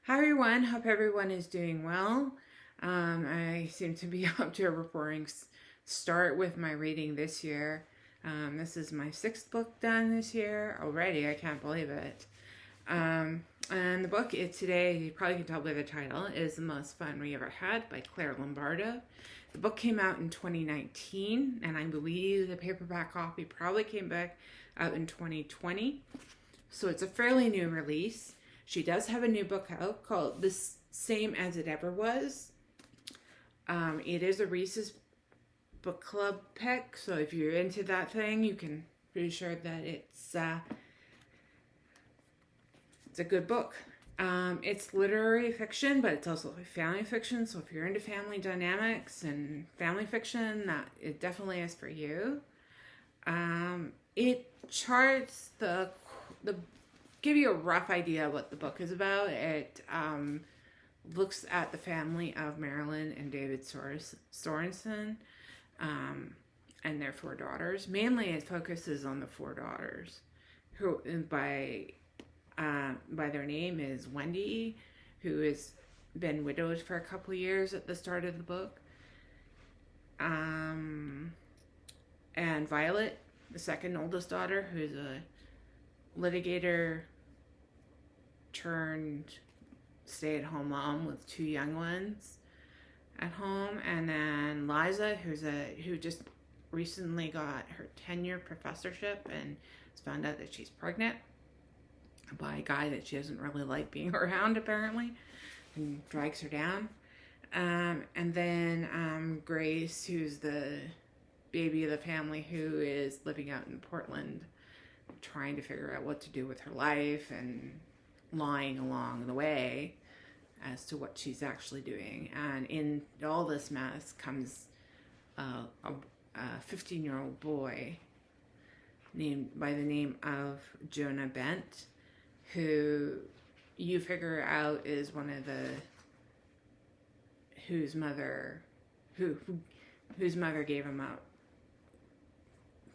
Hi everyone, hope everyone is doing well. I seem to be up to a roaring start with my reading this year. This is my sixth book done this year already, I can't believe it. And the book is today, you probably can tell by the title, is The Most Fun We Ever Had by Claire Lombardo. The book came out in 2019, and I believe the paperback copy probably came back out in 2020. So it's a fairly new release. She does have a new book out called The Same as It Ever Was. It is a Reese's book club pick, so if you're into that thing, you can be sure that it's a good book. It's literary fiction, but it's also family fiction. So if you're into family dynamics and family fiction, that it definitely is for you. It charts the give you a rough idea of what the book is about. It looks at the family of Marilyn and David Sorensen and their four daughters. Mainly, it focuses on the four daughters, who by their name is Wendy, who has been widowed for a couple of years at the start of the book, and Violet, the second oldest daughter, who's a litigator turned stay-at-home mom with two young ones at home, and then Liza, who just recently got her tenure professorship and has found out that she's pregnant by a guy that she doesn't really like being around, apparently, and drags her down. And then Grace, who's the baby of the family, who is living out in Portland, trying to figure out what to do with her life and lying along the way as to what she's actually doing. And in all this mess comes a 15-year-old boy named by the name of Jonah Bent, who you figure out is one of the whose mother gave him up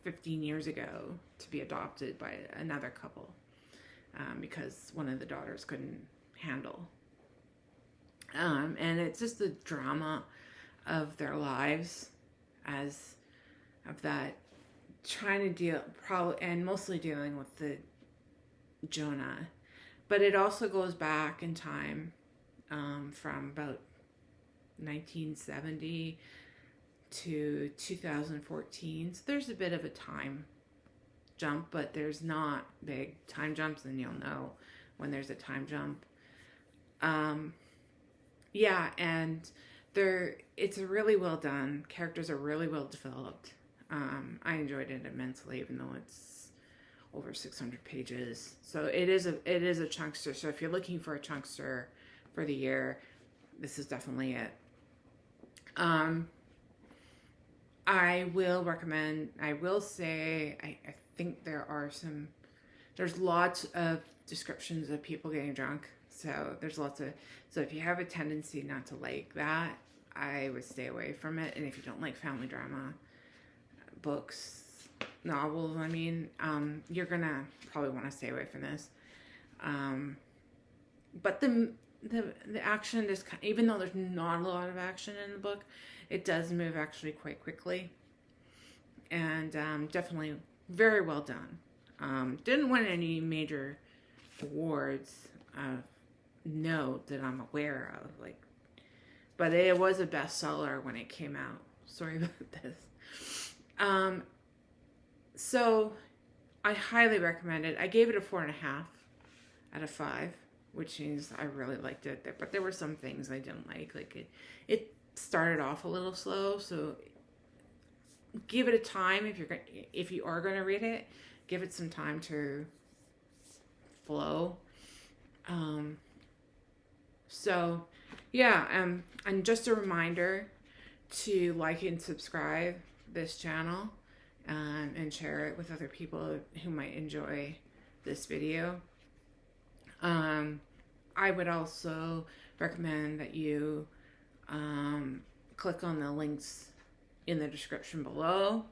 15 years ago to be adopted by another couple, because one of the daughters couldn't handle. And it's just the drama of their lives as of that, trying to deal, and mostly dealing with the Jonah. But it also goes back in time, from about 1970 to 2014. So there's a bit of a time jump, but there's not big time jumps, and you'll know when there's a time jump. Yeah, and it's a really well done. Characters are really well developed. I enjoyed it immensely, even though it's over 600 pages. So it is a chunkster. So if you're looking for a chunkster for the year, this is definitely it. I will recommend, I will say, I think there's lots of descriptions of people getting drunk. So so if you have a tendency not to like that, I would stay away from it. And if you don't like family drama books, novels, you're gonna probably want to stay away from this. But the action is, even though there's not a lot of action in the book, it does move actually quite quickly, and definitely very well done. Didn't win any major awards of note that I'm aware of, but it was a bestseller when it came out. Sorry about this. So I highly recommend it. I gave it a 4.5 out of 5, which means I really liked it. But there were some things I didn't like. It started off a little slow, so give it a time if you are going to read it. Give it some time to flow. So yeah, and just a reminder to like and subscribe this channel, and share it with other people who might enjoy this video. I would also recommend that you click on the links in the description below,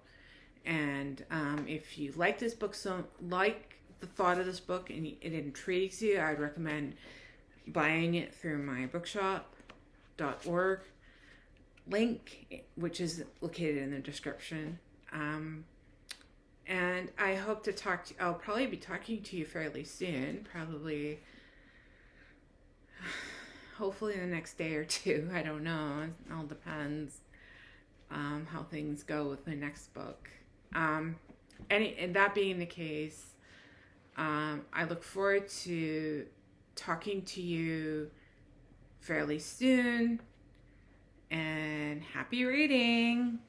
and if you like this book, like the thought of this book, and it intrigues you, I'd recommend buying it through my bookshop.org link, which is located in the description. And I hope to I'll probably be talking to you fairly soon, probably, hopefully the next day or two. I don't know. It all depends how things go with my next book. And that being the case, I look forward to talking to you fairly soon, and happy reading!